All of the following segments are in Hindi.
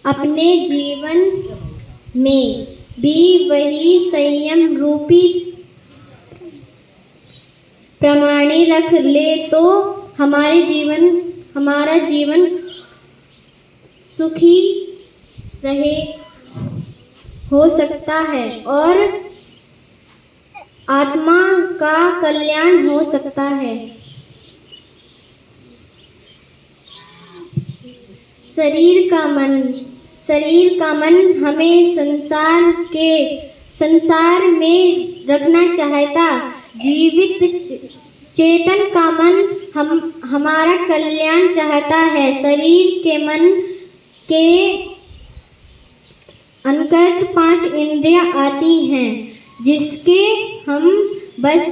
अपने जीवन में भी वही संयम रूपी प्रमाणे रख ले तो हमारा जीवन सुखी हो सकता है और आत्मा का कल्याण हो सकता है। शरीर का मन हमें संसार में रखना चाहता। जीवित चेतन का मन हमारा कल्याण चाहता है। शरीर के मन के अंतर्गत 5 इंद्रियां आती हैं जिसे हम बस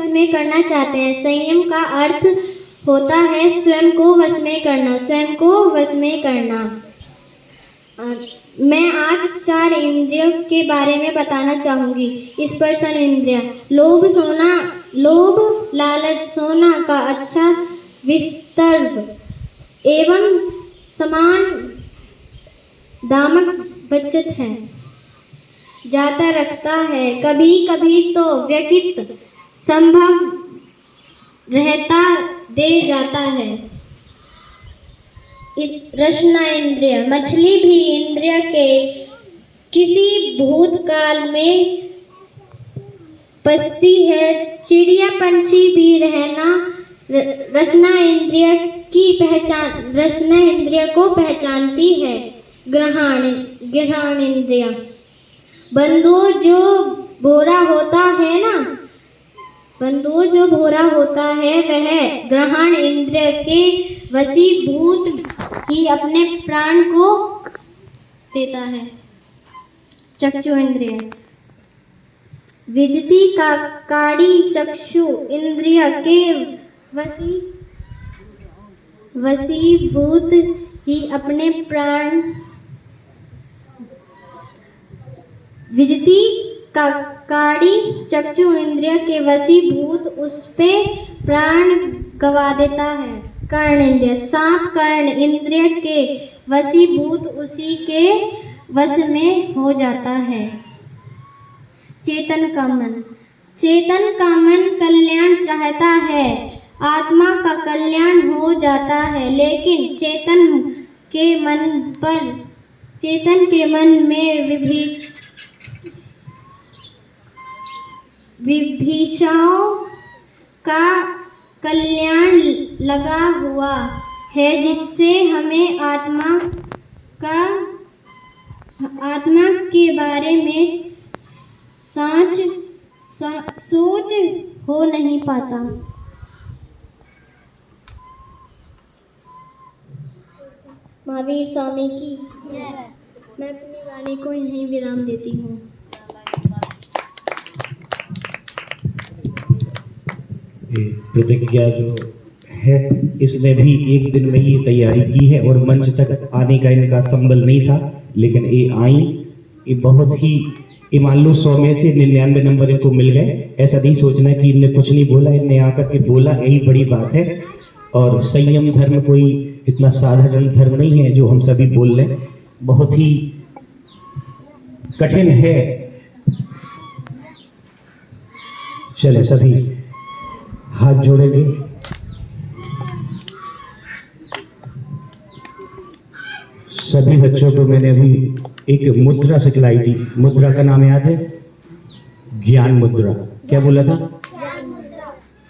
में करना चाहते हैं। संयम का अर्थ होता है स्वयं को वश में करना। मैं आज 4 इंद्रियों के बारे में बताना चाहूंगी। स्पर्शन इंद्रिय। लोभ लालच सोना का अच्छा विस्तार एवं समान दामक बचत है जाता रखता है। कभी कभी तो व्यक्ति संभव रहता दे जाता है। इस रसना इंद्रिय। मछली भी इंद्रिय के किसी भूतकाल में बसती है। चिड़िया पंछी भी रसना इंद्रिय को पहचानती है। ग्रहण इंद्रिय। बंधुओं जो भोरा होता है वह ग्रहण इंद्रिय के वशीभूत ही अपने प्राण को देता है। चक्षु इंद्रिय। विजती का काड़ी चक्षु इंद्रिय के वशीभूत ही अपने प्राण। विजती का काड़ी चक्षु इंद्रिय के वशीभूत उस पे प्राण गवा देता है। कर्ण इंद्रिय। सांप कर्ण इंद्रिय के वशीभूत उसी के वश में हो जाता है। चेतन का मन कल्याण चाहता है। आत्मा का कल्याण हो जाता है लेकिन चेतन के मन में विभीषाओं का कल्याण लगा हुआ है जिससे हमें आत्मा के बारे में सोच हो नहीं पाता। महावीर स्वामी की मैं अपनी वाणी को यहीं विराम देती हूँ। प्रतिज्ञा जो है इसने भी एक दिन में ही तैयारी की है और मंच तक आने का इनका संबल नहीं था लेकिन ये आई। ये बहुत ही मान लो 100 में से 99 नंबर इनको मिल गए। ऐसा नहीं सोचना कि इनने कुछ नहीं बोला, इनने आकर के बोला, यही बड़ी बात है। और संयम धर्म कोई इतना साधारण धर्म नहीं है जो हम सभी बोल रहे हैं, बहुत ही कठिन है। चले सभी हाथ जोड़ेंगे। सभी बच्चों को मैंने अभी एक मुद्रा सिखलाई थी। मुद्रा का नाम याद है? ज्ञान मुद्रा। क्या बोला था?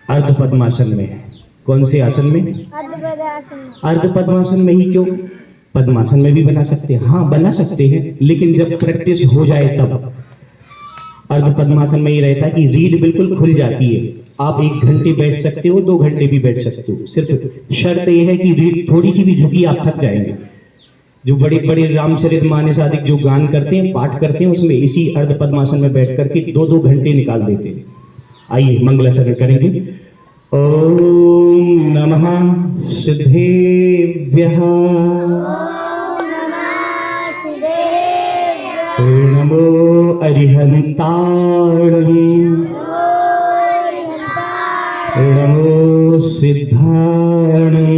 अर्ध पद्मासन में। कौन से आसन में? अर्ध पद्मासन में ही क्यों? पद्मासन में भी बना सकते हैं। हाँ बना सकते हैं लेकिन जब प्रैक्टिस हो जाए तब। अर्ध पद्मासन में ही रहता है कि रीढ़ बिल्कुल खुल जाती है। आप 1 घंटे बैठ सकते हो, 2 घंटे भी बैठ सकते हो। सिर्फ शर्त यह है कि रीढ़ थोड़ी सी भी झुकी, आप थक जाएंगे। जो बड़े बड़े रामचरितमानस आदि जो गान करते हैं, पाठ करते हैं, उसमें इसी अर्ध पद्मासन में बैठ करके 2-2 घंटे निकाल देते हैं। आइए मंगलाचरण करेंगे। ओम नमः सिद्धेभ्यः। नमो अरिहंताणं। नमो सिद्धाणं।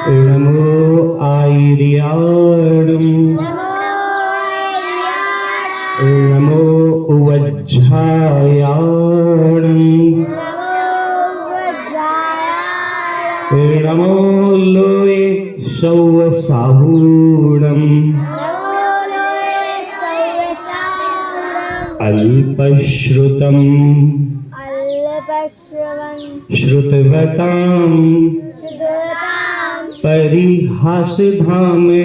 नमो आयर्याणं नमो वज्रायाणं नमो लोये सौवसाहूणं अल्पश्रुतं श्रुतवतां परिहासधामे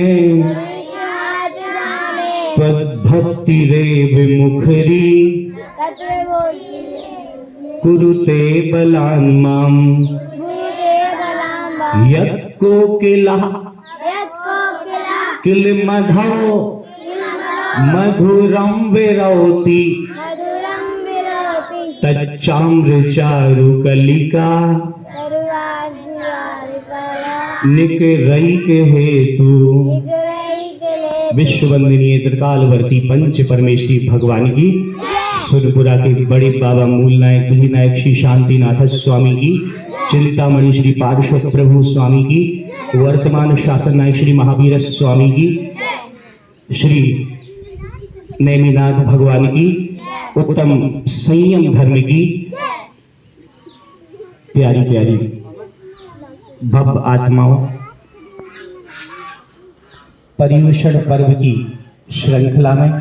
त्वद्भक्तिरेव मुखरी कुरुते बलान् मां यत्कोकिलः किलमधौ मधुरं विरौति तच्चाम्रचारुकलिका निकरैक हेतु। विश्ववंदनीय त्रिकालवर्ती पंच परमेष्ठी भगवान की, सुरपुरा के बड़े बाबा मूल नायक बुद्धि नायक श्री शांतिनाथ स्वामी की, चिंतामणि श्री पार्श्व प्रभु स्वामी की, वर्तमान शासन नायक श्री महावीर स्वामी की, श्री नैमिनाथ भगवान की, उत्तम संयम धर्म की प्यारी प्यारी भव्य आत्माओं, पर्युषण पर्व की श्रृंखला में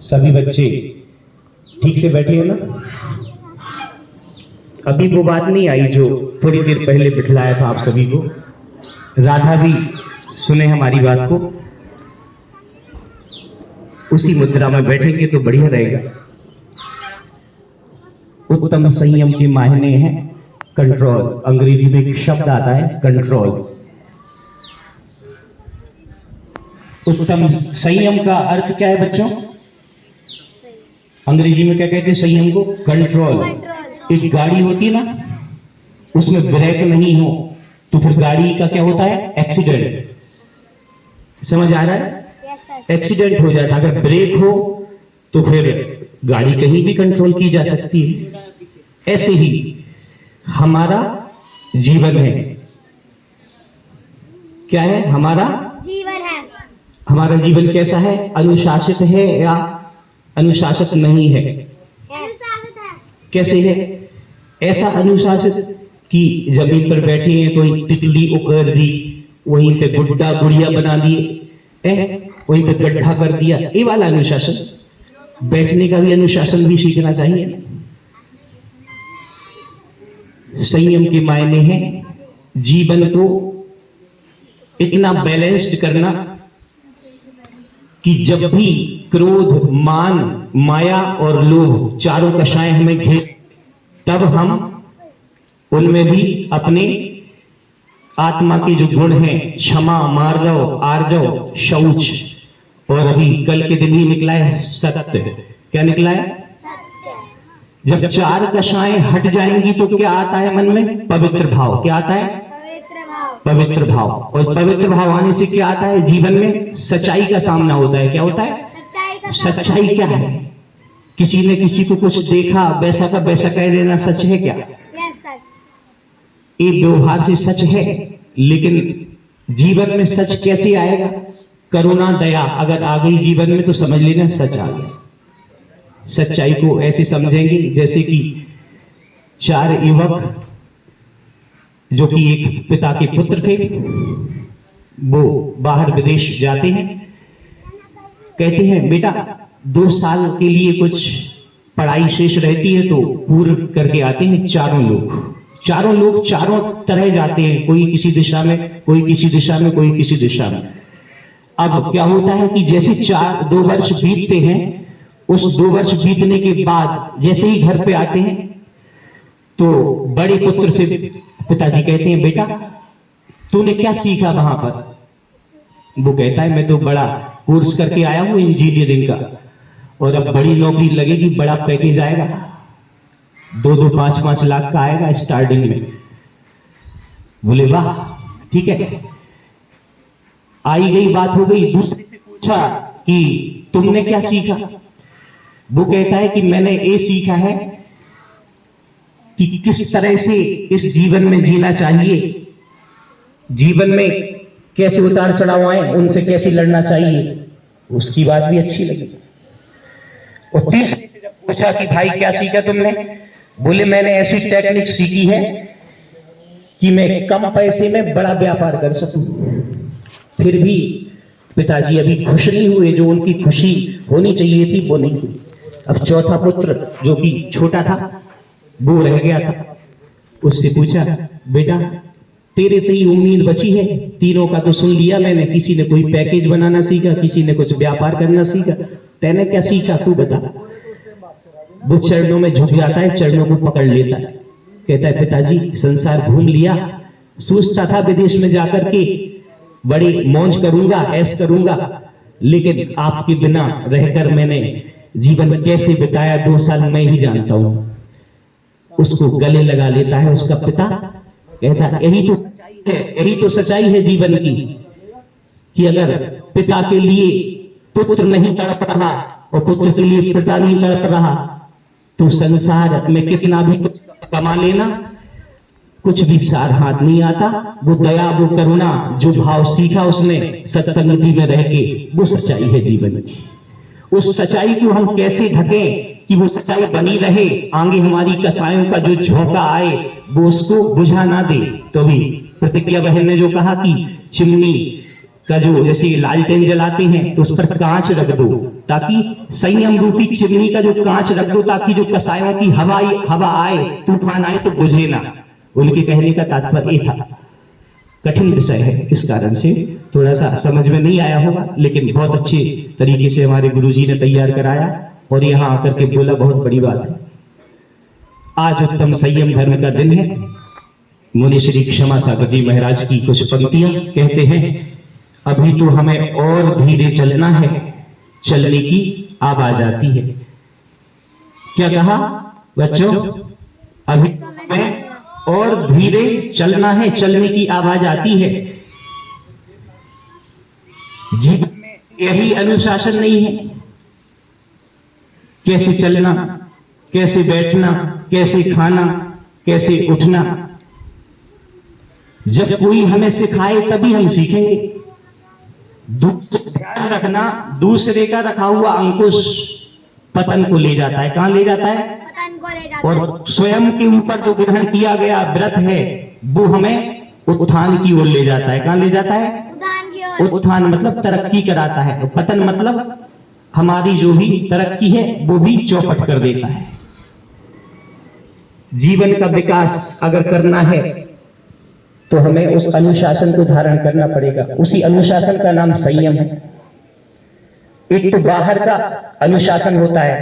सभी बच्चे ठीक से बैठे हैं ना? अभी वो बात नहीं आई जो थोड़ी देर पहले बिठलाया था आप सभी को। राधा भी सुने हमारी बात को। उसी मुद्रा में बैठेंगे तो बढ़िया रहेगा। उत्तम संयम के मायने हैं कंट्रोल। अंग्रेजी में एक शब्द आता है कंट्रोल। उत्तम संयम का अर्थ क्या है बच्चों? अंग्रेजी में क्या कहते हैं संयम को? कंट्रोल। एक गाड़ी होती है ना, उसमें ब्रेक नहीं हो तो फिर गाड़ी का क्या होता है? एक्सीडेंट। समझ आ रहा है? एक्सीडेंट हो जाता है। अगर ब्रेक हो तो फिर गाड़ी कहीं भी कंट्रोल की जा सकती है। ऐसे ही हमारा जीवन है। क्या है? हमारा जीवन है। हमारा जीवन कैसा है? अनुशासित है या अनुशासित नहीं है? कैसे है? ऐसा अनुशासित कि जमीन पर बैठे हैं तो तितली उकर दी, वहीं पे गुड्डा गुड़िया बना दिए, वहीं पे गड्ढा कर दिया, ये वाला अनुशासन। बैठने का भी अनुशासन भी सीखना चाहिए। संयम के मायने हैं जीवन को इतना बैलेंस्ड करना कि जब भी क्रोध, मान, माया और लोभ चारों कषाएं हमें घेर, तब हम उनमें भी अपने आत्मा के जो गुण हैं, क्षमा, मार्जव, आर्जव, शौच, और अभी कल के दिन ही निकला है सत्य। क्या निकला है? जब चार कषाएं हट जाएंगी तो क्या आता है मन में? पवित्र भाव। क्या आता है? पवित्र भाव। और पवित्र भाव आने से क्या आता है? जीवन में सच्चाई का सामना होता है। क्या होता है? सच्चाई क्या है? किसी ने किसी को कुछ देखा, वैसा का वैसा कह देना सच है क्या? ये व्यवहार से सच है, लेकिन जीवन में सच कैसे आएगा? करुणा, दया अगर आ गई जीवन में तो समझ लेना सच आ गया। सच्चाई को ऐसे समझेंगे जैसे कि चार युवक जो कि एक पिता के पुत्र थे, वो बाहर विदेश जाते हैं। कहते हैं बेटा 2 साल के लिए कुछ पढ़ाई शेष रहती है तो पूर्ण करके आते हैं। चारों लोग चारों तरह जाते हैं, कोई किसी दिशा में, कोई किसी दिशा में, कोई किसी दिशा में। अब क्या होता है कि जैसे 2 वर्ष बीतते हैं, उस 2 वर्ष बीतने के बाद जैसे ही घर पे आते हैं तो बड़े पुत्र से पिताजी कहते हैं बेटा तूने क्या सीखा वहां पर? वो कहता है मैं तो बड़ा कोर्स करके आया हूं इंजीनियरिंग का, और अब बड़ी नौकरी लगेगी, बड़ा पैकेज आएगा, 2-2, 5-5 लाख का आएगा स्टार्टिंग में। बोले वाह ठीक है। आई गई बात हो गई, दूसरे से पूछा कि तुमने क्या सीखा? वो कहता है कि मैंने ये सीखा है कि किस तरह से इस जीवन में जीना चाहिए, जीवन में कैसे उतार चढ़ाव आए उनसे कैसे लड़ना चाहिए, उसकी बात भी अच्छी लगी। और तीसरे से जब पूछा कि भाई क्या सीखा तुमने, बोले मैंने ऐसी टेक्निक सीखी है कि मैं कम पैसे में बड़ा व्यापार कर सकूं। फिर भी पिताजी अभी खुश नहीं हुए, जो उनकी खुशी होनी चाहिए थी वो नहीं हुई। अब चौथा पुत्र जो कि छोटा था वो रह गया था। उससे पूछा, बेटा तेरे से ही उम्मीद बची है, तीनों का तो सुन लिया मैंने, किसी ने कोई पैकेज बनाना सीखा, किसी ने कुछ व्यापार करना सीखा, तैने क्या सीखा तू बता। वो चरणों में झुक जाता है, चरणों को पकड़ लेता है, कहता है पिताजी संसार घूम लिया, सोचता था विदेश में जाकर के बड़ी मौज करूंगा, ऐश करूंगा, लेकिन आपके बिना रहकर मैंने जीवन कैसे बिताया 2 साल मैं ही जानता हूं। उसको गले लगा लेता है उसका पिता, कहता यही तो सच्चाई है, यही तो सच्चाई है जीवन की, कि अगर पिता के लिए पुत्र नहीं तड़प रहा और पुत्र के लिए पिता नहीं तड़प रहा तो संसार में कितना भी कुछ कमा लेना, कुछ भी सार हाथ नहीं आता। वो दया, वो करुणा, जो भाव सीखा उसने सत्संगति में रह के, वो सच्चाई है जीवन की। उस सच्चाई को हम कैसे ढकें कि वो सच्चाई बनी रहे, आगे हमारी कसायों का जो झोंका आए वो उसको बुझा ना दे। तो भी प्रतिज्ञा बहन ने जो कहा कि चिमनी का जो जैसे लालटेन जलाते हैं तो उस पर कांच रख दो, ताकि संयम रूपी चिमनी का जो कांच रख दो, ताकि जो कसायों की हवा आए, तूफान आए तो बुझे ना। उनके कहने का तात्पर्य था। कठिन विषय है, इस कारण से थोड़ा सा समझ में नहीं आया होगा, लेकिन बहुत अच्छे तरीके से हमारे गुरुजी ने तैयार कराया और यहाँ आकर के बोला, बहुत बड़ी बात है। आज उत्तम संयम धर्म का दिन है। मुनि श्री क्षमा सागर जी महाराज की कुछ पंक्तियां कहते हैं, अभी तो हमें और धीरे चलना है, चलने की आवाज आती है। क्या कहा बच्चों? अभी तो हमें और धीरे चलना है, चलने की आवाज आती है। जीवन में यही अनुशासन नहीं है, कैसे चलना, कैसे बैठना, कैसे खाना, कैसे उठना। जब कोई हमें सिखाए तभी हम सीखेंगे। ध्यान रखना, दूसरे का रखा हुआ अंकुश पतन को ले जाता है। कहां ले जाता है? पतन को ले जाता है। और स्वयं के ऊपर जो ग्रहण किया गया व्रत है वो हमें उत्थान की ओर ले जाता है। कहां ले जाता है? उत्थान की ओर। उत्थान मतलब तरक्की कराता है, पतन मतलब हमारी जो भी तरक्की है वो भी चौपट कर देता है। जीवन का विकास अगर करना है तो हमें उस अनुशासन को धारण करना पड़ेगा। उसी अनुशासन का नाम संयम है। एक तो बाहर का अनुशासन होता है,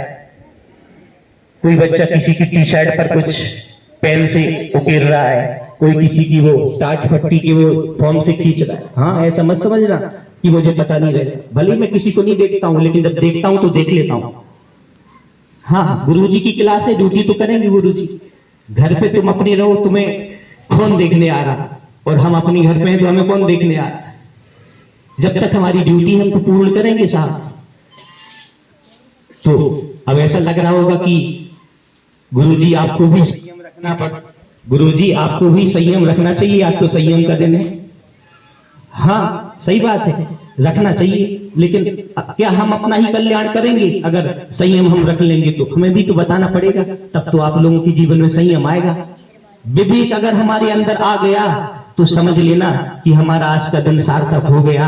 कोई बच्चा किसी की टी शर्ट पर कुछ पेन से उकेर रहा है, कोई किसी की वो टाट फट्टी की वो फॉर्म से खींच रहा है। हाँ, ऐसा मत समझना कि मुझे पता नहीं रहता। भले मैं किसी को नहीं देखता हूं, लेकिन जब देखता हूं तो देख लेता हूं। हाँ, गुरुजी की क्लास है, ड्यूटी तो करेंगे गुरुजी। घर पे तुम अपने रहो, तुम्हें कौन देखने आ रहा, और हम अपने घर पे हैं तो हमें कौन देखने आ रहा। जब तक हमारी ड्यूटी हम तो पूर्ण करेंगे साहब। तो अब ऐसा लग रहा होगा कि गुरुजी आपको भी संयम रखना गुरुजी आपको भी संयम रखना चाहिए, आज तो संयम का दिन है। हाँ, सही बात है, रखना चाहिए, लेकिन क्या हम अपना ही कल्याण करेंगे? अगर संयम हम रख लेंगे तो हमें भी तो बताना पड़ेगा, तब तो आप लोगों के जीवन में संयम आएगा। विवेक अगर हमारे अंदर आ गया तो समझ लेना कि हमारा आज का दिन सार्थक हो गया।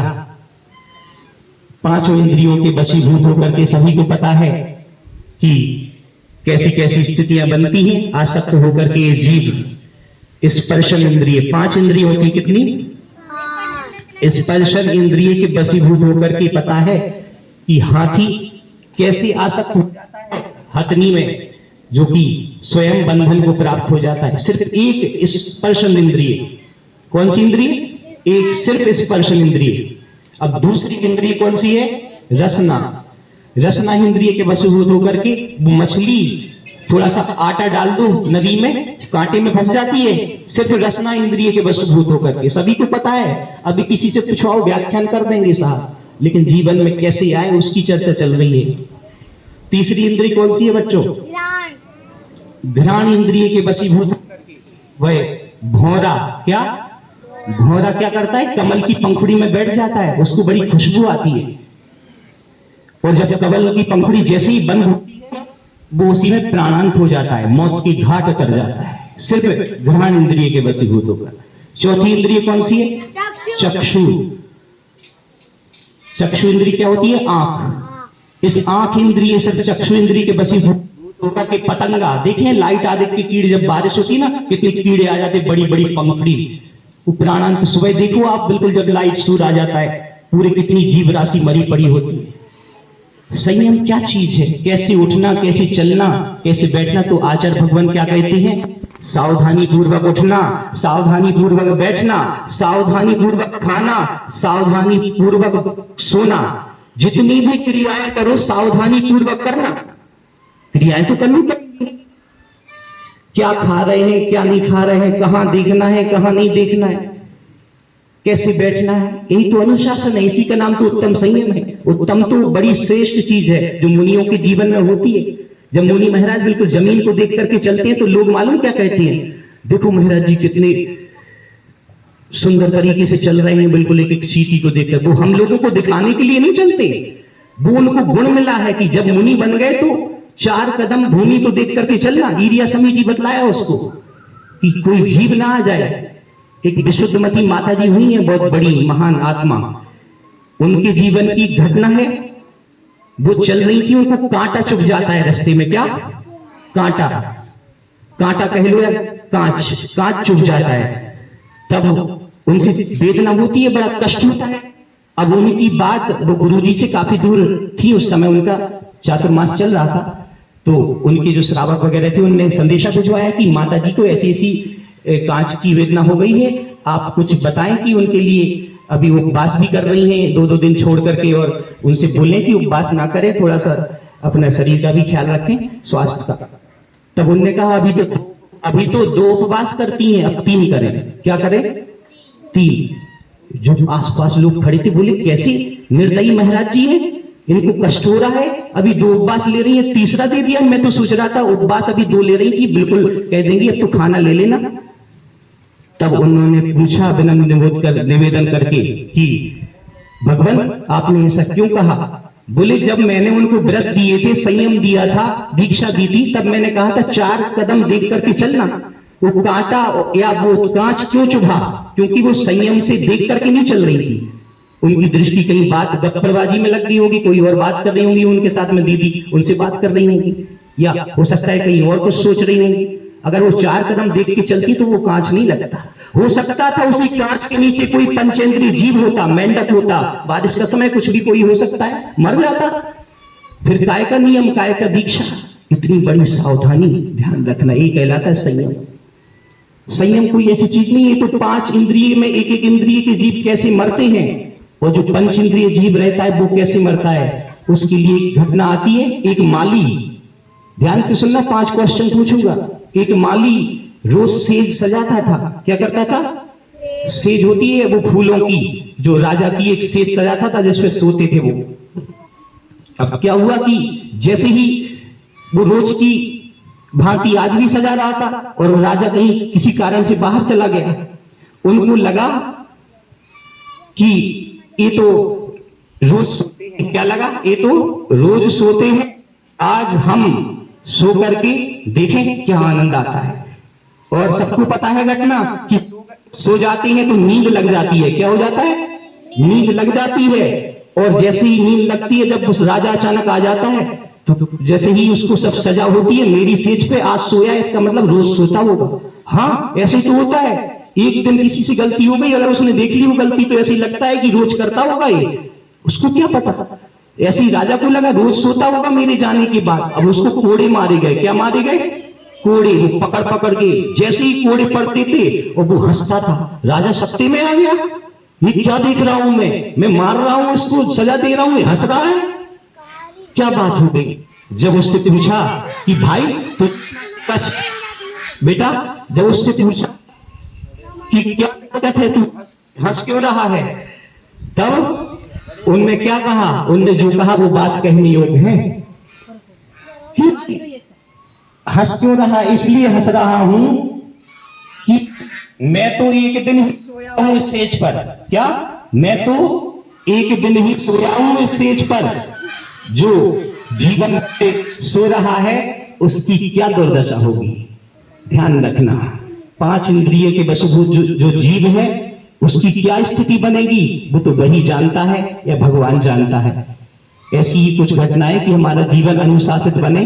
पांचों इंद्रियों के वशीभूत होकर के सभी को पता है कि कैसी कैसी स्थितियां बनती हैं। आसक्त होकर के ये जीव स्पर्शन इंद्रिय, 5 इंद्रियों की कितनी? स्पर्शन इंद्रिय के वशीभूत होकर के पता है कि हाथी कैसे आसक्त हो जाता है हथनी में, जो कि स्वयं बंधन को प्राप्त हो जाता है। सिर्फ एक स्पर्शन इंद्रिय। कौन सी इंद्रिय? एक, सिर्फ स्पर्शन इंद्रिय। अब दूसरी इंद्रिय कौन सी है? रसना। रसना इंद्रिय के वशीभूत होकर के मछली थोड़ा सा आटा डाल दो नदी में, कांटे में फंस जाती है, सिर्फ रसना इंद्रिय के वशीभूत होकर के। सभी को पता है, अभी किसी से पूछो व्याख्यान कर देंगे साहब, लेकिन जीवन में कैसे आए उसकी चर्चा चल रही है। तीसरी इंद्रिय कौन सी है बच्चों? घ्राण इंद्रिय के वशीभूत होकर के वह भौरा, क्या भौरा क्या करता है, कमल की पंखुड़ी में बैठ जाता है, उसको बड़ी खुशबू आती है, और जब कमल की पंखुड़ी जैसे ही बंद होती है वो उसी में प्राणांत हो जाता है, मौत की घाट उतर जाता है, सिर्फ घ्राण इंद्रिय के वशीभूत होकर। चौथी इंद्रिय कौन सी है? चक्षु। चक्षु इंद्रिय क्या होती है? आंख। इस आंख इंद्रिय सिर्फ चक्षु इंद्रिय के वशीभूत होकर के पतंगा, देखें लाइट आदित्य की कीड़े, जब बारिश होती है ना कितने कीड़े आ जाते, बड़ी बड़ी पंखुड़ी, वो प्राणांत। सुबह देखो आप, बिल्कुल जब लाइट सूर आ जाता है, पूरे कितनी जीव राशि मरी पड़ी होती है। संयम क्या चीज है? कैसे उठना, कैसे चलना, कैसे बैठना। तो आचार्य भगवान क्या कहते हैं? सावधानी पूर्वक उठना, सावधानी पूर्वक बैठना, सावधानी पूर्वक खाना, सावधानी पूर्वक सोना। जितनी भी क्रियाएं करो सावधानी पूर्वक करना। क्रियाएं तो करनी पड़ेगी। क्या खा रहे हैं, क्या नहीं खा रहे हैं, कहां देखना है, कहां नहीं देखना है, कैसे बैठना है, यही तो अनुशासन है। इसी का नाम तो उत्तम संयम है। उत्तम तो बड़ी श्रेष्ठ चीज है जो मुनियों के जीवन में होती है। जब मुनि महाराज बिल्कुल जमीन को देख करके चलते हैं तो लोग मालूम क्या कहते हैं? देखो महाराज जी कितने सुंदर तरीके से चल रहे हैं, बिल्कुल एक एक चींटी को देखकर। वो हम लोगों को दिखाने के लिए नहीं चलते, वो उनको गुण मिला है कि जब मुनि बन गए तो 4 कदम भूमि को देख करके चलना। ईरिया समिति बतलाया उसको कि कोई जीव ना आ जाए। एक विशुद्धमती माता जी हुई है, बहुत बड़ी महान आत्मा, उनके जीवन की घटना है। वो चल रही थी, उनको कांटा चुभ जाता है रास्ते में। क्या? कांटा, कांटा कह लो या कांच चुभ जाता है। तब उनसे वेदना होती है, बड़ा कष्ट होता है। अब उनकी बात, वो गुरुजी से काफी दूर थी उस समय, उनका चातुर्मास चल रहा था, तो उनके जो श्रावक वगैरह थे उनने संदेशा भिजवाया कि माता जी को ऐसी ऐसी कांच की वेदना हो गई है, आप कुछ बताएं कि उनके लिए अभी वो उपवास भी कर रही हैं 2-2 दिन छोड़ करके, और उनसे बोलें कि उपवास ना करें, थोड़ा सा अपना शरीर का भी ख्याल रखें, स्वास्थ्य का। तब उनने कहा अभी तो 2 उपवास करती हैं, अब 3 करें। क्या करें? 3। जो आसपास लोग खड़े थे बोले कैसे निर्दयी महाराज जी हैं, इनको कष्ट हो रहा है, अभी 2 उपवास ले रही है, तीसरा दे दिया। मैं तो सोच रहा था उपवास अभी 2 ले रही थी, बिल्कुल कह देंगी अब तो खाना ले लेना। तब उन्होंने पूछा विनम्र निवेदन करके कि भगवान आपने ऐसा क्यों कहा? बोले जब मैंने उनको व्रत दिए थे, संयम दिया था, दीक्षा दी थी, तब मैंने कहा था 4 कदम देख करके चलना। वो कांटा या वो कांच क्यों चुभा? क्योंकि वो संयम से देख करके नहीं चल रही थी। उनकी दृष्टि कहीं बात गप्परबाजी में लग गई होगी, कोई और बात कर रही होंगी, उनके साथ में दीदी उनसे बात कर रही होंगी, या हो सकता है कहीं और कुछ सोच रही होंगी। अगर वो 4 कदम देख के चलती तो वो कांच नहीं लगता। हो सकता था उसी कांच के नीचे कोई पंचेंद्रिय जीव होता, मेंढक होता, बारिश का समय कुछ भी कोई हो सकता है, मर जाता। फिर काय का नियम, काय का दीक्षा, इतनी बड़ी सावधानी, ध्यान रखना, ये कहलाता है संयम। संयम कोई ऐसी चीज नहीं है। तो 5 इंद्रिय में एक एक इंद्रिय के जीव कैसे मरते हैं, और जो पंच इंद्रिय जीव रहता है वो कैसे मरता है, उसके लिए एक घटना आती है। एक माली, ध्यान से सुनना, 5 क्वेश्चन पूछूंगा। एक माली रोज सेज सजाता था। क्या करता था? सेज होती है वो फूलों की, जो राजा की एक सेज सजाता था जिसपे सोते थे वो। अब क्या हुआ कि जैसे ही वो रोज की भांति आज भी सजा रहा था, और राजा कहीं किसी कारण से बाहर चला गया, उनको लगा कि ये तो रोज सोते हैं। क्या लगा? ये तो रोज सोते हैं, आज हम सो करके देखें क्या आनंद आता है। और सबको पता है घटना कि सो जाते हैं तो नींद लग जाती है। क्या हो जाता है? नींद लग जाती है। और जैसे ही नींद लगती है, जब उस राजा अचानक आ जाता है, तो जैसे ही उसको सब सजा होती है, मेरी सेज पे आज सोया, इसका मतलब रोज सोता होगा। हाँ, ऐसे तो होता है। एक दिन किसी से गलती हो गई, अगर उसने देख ली वो गलती, तो ऐसे ही लगता है कि रोज करता होगा ये, उसको क्या पता। ऐसे ही राजा को लगा रोज सोता होगा मेरे जाने के बाद। अब उसको कोड़े मारे गए। क्या मारे गए? कोड़े। वो पकड़ पकड़ के जैसे ही कोड़े पड़ते थे, और वो हंसता था। राजा सत्ते में आ गया, ये क्या देख रहा हूं मैं मार रहा हूं, इसको सजा दे रहा हूं, हंस रहा है, क्या बात हो गई। जब उससे पूछा कि भाई तो बेटा, जब उससे पूछा कि क्या दिक्कत है, तू हंस क्यों रहा है, तब उनने क्या कहा? उनने जो कहा वो बात कहने योग्य है। हंस क्यों रहा? इसलिए हंस रहा हूं कि मैं तो एक दिन ही सोया हूं इस स्टेज पर। क्या मैं तो एक दिन ही सोया हूं इस स्टेज पर। जो जीवन में सो रहा है उसकी क्या दुर्दशा होगी। ध्यान रखना, 5 इंद्रिय के वशभूत जो जीव है उसकी क्या स्थिति बनेगी वो तो वही जानता है या भगवान जानता है। ऐसी ही कुछ घटनाएं कि हमारा जीवन अनुशासित बने।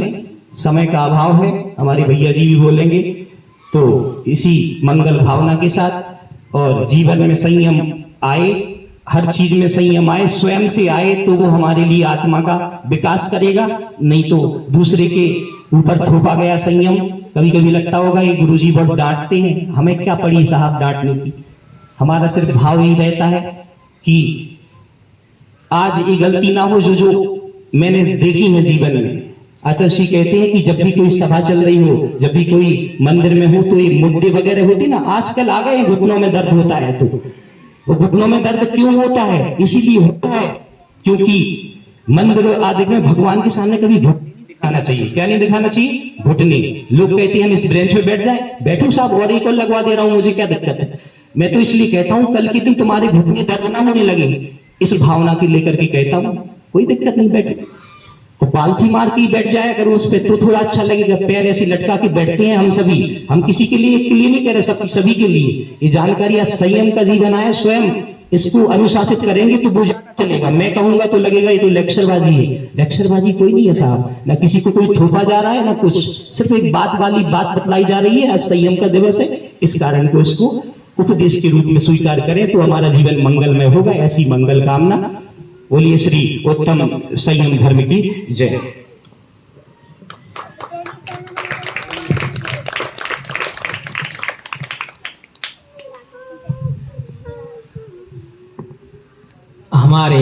समय का अभाव है, हमारे भैया जी भी बोलेंगे, तो इसी मंगल भावना के साथ और जीवन में संयम आए, हर चीज में संयम आए, स्वयं से आए तो वो हमारे लिए आत्मा का विकास करेगा। नहीं तो दूसरे के ऊपर थोपा गया संयम, कभी कभी लगता होगा ये गुरुजी बहुत डांटते हैं, हमें क्या पड़ी साहब डांटने की। हमारा सिर्फ भाव ही रहता है कि आज ये गलती ना हो जो मैंने देखी है जीवन में। आचार्य श्री कहते हैं कि जब भी कोई सभा चल रही हो, जब भी कोई मंदिर में हो, तो ये मुद्दे वगैरह होते ना, आजकल आ गए घुटनों में दर्द होता है। तो वो घुटनों में दर्द क्यों होता है? इसीलिए होता है क्योंकि मंदिर आदि में भगवान के सामने कभी घुटने नहीं दिखाना चाहिए। क्या नहीं दिखाना चाहिए? घुटने। लोग कहते हैं हम इस ब्रेंच पे बैठ जाए, बैठो साहब, और एक और लगवा दे रहा हूं, मुझे क्या दिक्कत है। मैं तो इसलिए कहता हूं कल के दिन तुम्हारे घुटने दर्द ना होने लगे, इस भावना की लेकर के कहता हूं, कोई दिक्कत नहीं, बैठे। और पालथी मार के बैठ जाया करो उस पे तो थोड़ा अच्छा लगेगा। पैर ऐसे लटका के बैठते हैं हम सभी, हम किसी के लिए नहीं कह रहे, सभी के लिए ये जानकारी। संयम का जीवन आए, स्वयं इसको अनुशासित करेंगे तो वो ज्यादा चलेगा। मैं कहूंगा तो लगेगा ये तो लेक्चरबाजी है। लेक्चरबाजी कोई नहीं है साहब, ना किसी को कोई थोपा जा रहा है ना कुछ, सिर्फ एक बात वाली बात बतलाई जा रही है। आज संयम का दिवस है, इस कारण को इसको उपदेश के रूप में स्वीकार करें तो हमारा जीवन मंगलमय होगा। ऐसी मंगल कामना। बोलिए श्री उत्तम संयम धर्म की जय। हमारे